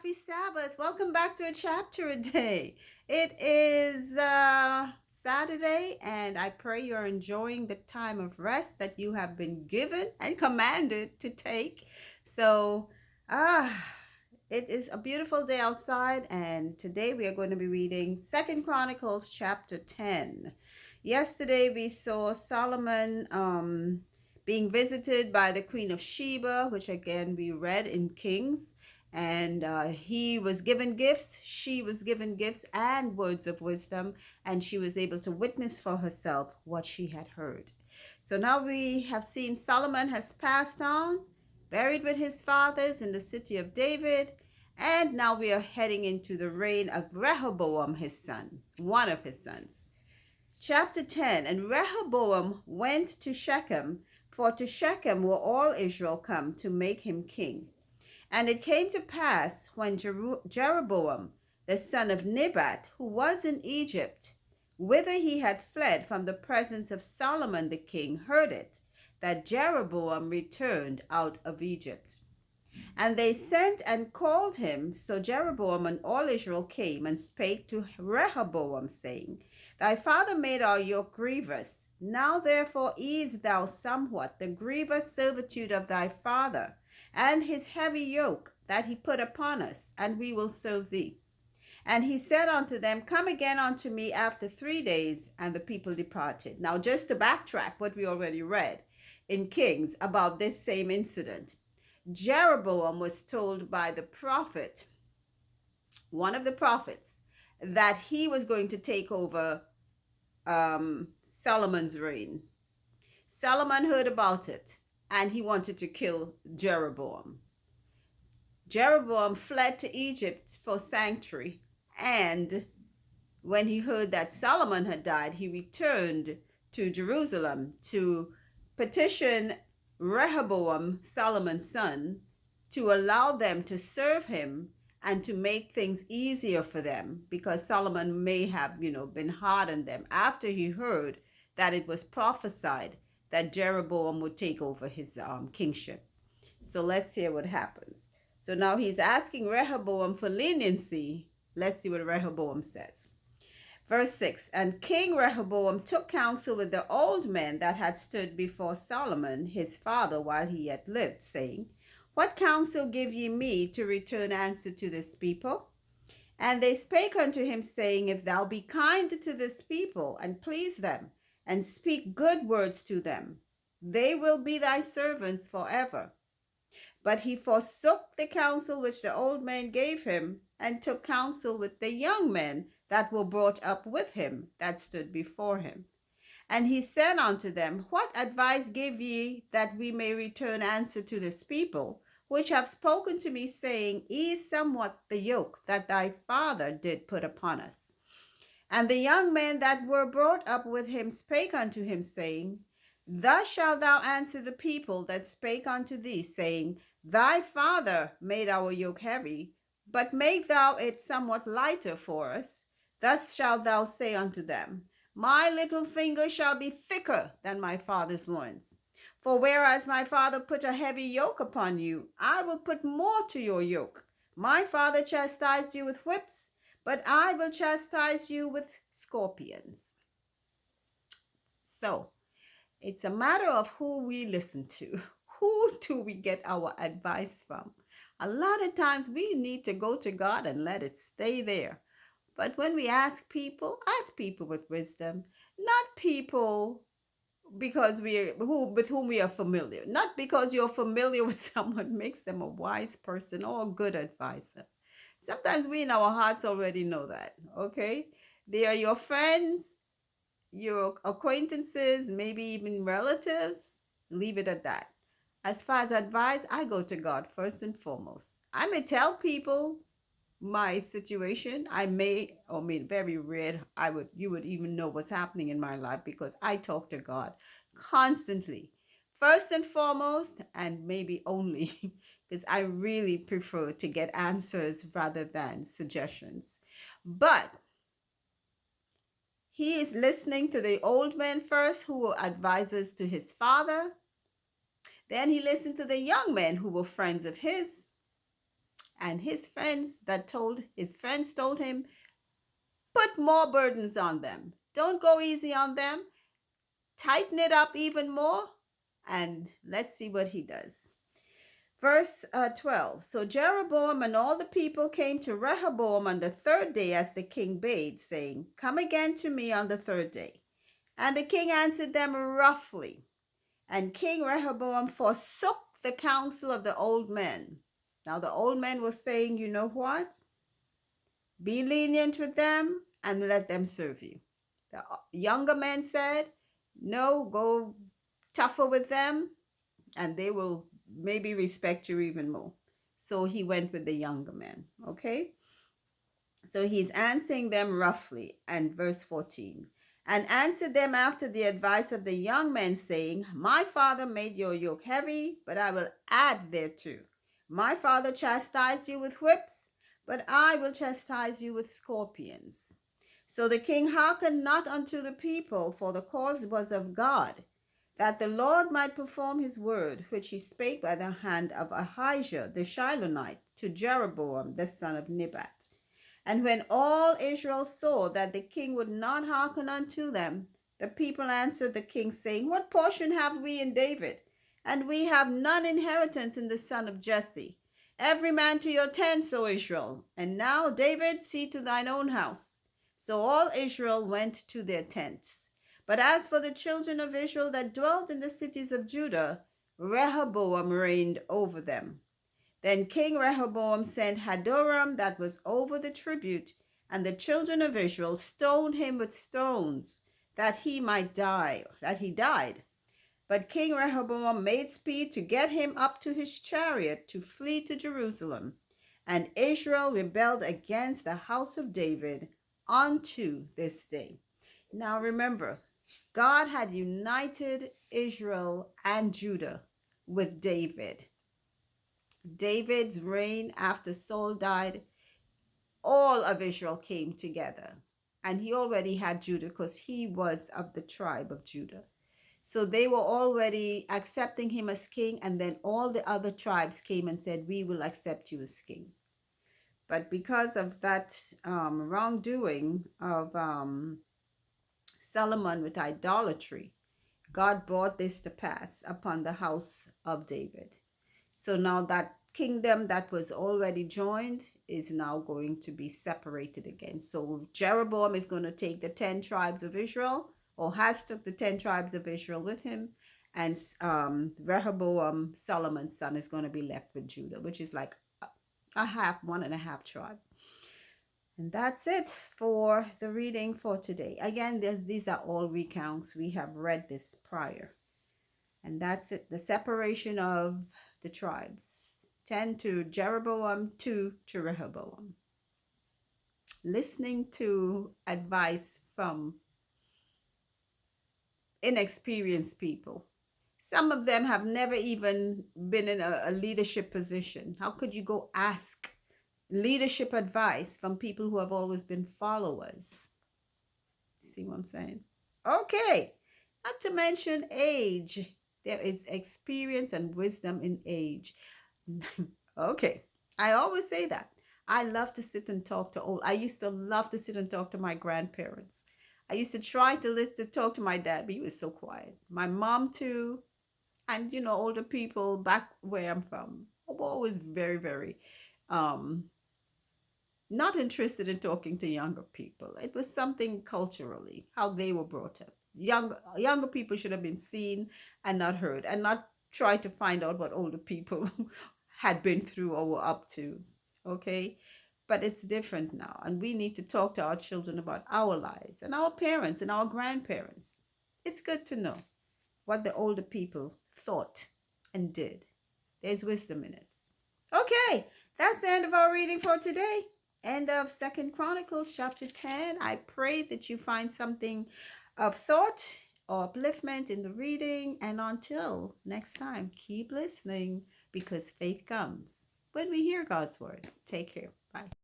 happy Sabbath. Welcome back to a chapter a day. It is Saturday, and I pray you're enjoying the time of rest that you have been given and commanded to take. So, ah, it is a beautiful day outside, and today we are going to be reading 2nd Chronicles chapter 10. Yesterday we saw Solomon being visited by the Queen of Sheba, which again we read in Kings, and he was given gifts, she was given gifts and words of wisdom, and she was able to witness for herself what she had heard. So now we have seen Solomon has passed on, buried with his fathers in the city of David, and now we are heading into the reign of Rehoboam, his son, one of his sons. Chapter 10. And Rehoboam went to Shechem, for to Shechem will all Israel come to make him king. And it came to pass when Jeroboam, the son of Nebat, who was in Egypt, whither he had fled from the presence of Solomon the king, heard it, that Jeroboam returned out of Egypt. And they sent and called him. So Jeroboam and all Israel came and spake to Rehoboam, saying, Thy father made our yoke grievous. Now therefore ease thou somewhat the grievous servitude of thy father, and his heavy yoke that he put upon us, and we will serve thee. And he said unto them, Come again unto me after 3 days. And the people departed. Now, just to backtrack what we already read in Kings about this same incident, Jeroboam was told by the prophet, one of the prophets, that he was going to take over Solomon's reign. Solomon heard about it, and he wanted to kill Jeroboam. Jeroboam fled to Egypt for sanctuary, and when he heard that Solomon had died, he returned to Jerusalem to petition Rehoboam, Solomon's son, to allow them to serve him and to make things easier for them, because Solomon may have, been hard on them after he heard that it was prophesied that Jeroboam would take over his kingship. So let's hear what happens. So now he's asking Rehoboam for leniency. Let's see what Rehoboam says. Verse 6. And King Rehoboam took counsel with the old men that had stood before Solomon his father while he yet lived, saying, What counsel give ye me to return answer to this people? And they spake unto him, saying, If thou be kind to this people, and please them, and speak good words to them, they will be thy servants forever. But he forsook the counsel which the old men gave him, and took counsel with the young men that were brought up with him, that stood before him. And he said unto them, What advice give ye, that we may return answer to this people, which have spoken to me, saying, Ease somewhat the yoke that thy father did put upon us? And the young men that were brought up with him spake unto him, saying, Thus shalt thou answer the people that spake unto thee, saying, Thy father made our yoke heavy, but make thou it somewhat lighter for us. Thus shalt thou say unto them, My little finger shall be thicker than my father's loins. For whereas my father put a heavy yoke upon you, I will put more to your yoke. My father chastised you with whips, but I will chastise you with scorpions. So, it's a matter of who we listen to. Who do we get our advice from? A lot of times we need to go to God and let it stay there. But when we ask people with wisdom, not people with whom we are familiar. Not because you're familiar with someone makes them a wise person or a good advisor. Sometimes we in our hearts already know that, okay? They are your friends, your acquaintances, maybe even relatives. Leave it at that. As far as advice, I go to God first and foremost. I may tell people my situation. I may, or may very rare, you would even know what's happening in my life, because I talk to God constantly. First and foremost, and maybe only, because I really prefer to get answers rather than suggestions. But he is listening to the old men first, who were advisors to his father. Then he listened to the young men who were friends of his. And his friends told him, put more burdens on them. Don't go easy on them. Tighten it up even more. And let's see what he does. Verse 12. So Jeroboam and all the people came to Rehoboam on the third day as the king bade, saying, come again to me on the third day. And the king answered them roughly. And King Rehoboam forsook the counsel of the old men. Now the old men were saying, you know what? Be lenient with them and let them serve you. The younger men said, no, go tougher with them and they will maybe respect you even more. So he went with the younger men. Okay. So he's answering them roughly. And verse 14. And answered them after the advice of the young men, saying, my father made your yoke heavy, but I will add thereto. My father chastised you with whips, but I will chastise you with scorpions. So the king hearkened not unto the people, for the cause was of God, that the Lord might perform his word, which he spake by the hand of Ahijah the Shilonite to Jeroboam the son of Nebat. And when all Israel saw that the king would not hearken unto them, the people answered the king, saying, what portion have we in David? And we have none inheritance in the son of Jesse. Every man to your tents, O Israel. And now, David, see to thine own house. So all Israel went to their tents. But as for the children of Israel that dwelt in the cities of Judah, Rehoboam reigned over them. Then King Rehoboam sent Hadoram, that was over the tribute, and the children of Israel stoned him with stones, that he might die, that he died. But King Rehoboam made speed to get him up to his chariot to flee to Jerusalem. And Israel rebelled against the house of David unto this day. Now remember, God had united Israel and Judah with David. David's reign after Saul died, all of Israel came together. And he already had Judah because he was of the tribe of Judah. So they were already accepting him as king. And then all the other tribes came and said, we will accept you as king. But because of that wrongdoing of Solomon with idolatry, God brought this to pass upon the house of David. So now that kingdom that was already joined is now going to be separated again. So Jeroboam is going to take the 10 tribes of Israel, or has took the 10 tribes of Israel with him. And Rehoboam, Solomon's son, is going to be left with Judah, which is like a half, 1.5 tribe. And that's it for the reading for today. Again, these are all recounts. We have read this prior. And that's it. The separation of the tribes. 10 to Jeroboam, 2 to Rehoboam. Listening to advice from inexperienced people. Some of them have never even been in a leadership position. How could you go ask leadership advice from people who have always been followers? See what I'm saying? Okay. Not to mention age. There is experience and wisdom in age. Okay. I always say that. I love to sit and talk to old. I used to love to sit and talk to my grandparents. I used to try to talk to my dad, but he was so quiet. My mom too, and older people back where I'm from were always very, very um not interested in talking to younger people. It was something culturally, how they were brought up. Younger people should have been seen and not heard, and not try to find out what older people had been through or were up to. Okay? But it's different now, and we need to talk to our children about our lives and our parents and our grandparents. It's good to know what the older people thought and did. There's wisdom in it. Okay, that's the end of our reading for today. End of 2 Chronicles chapter 10. I pray that you find something of thought or upliftment in the reading. And until next time, keep listening, because faith comes when we hear God's word. Take care. Bye.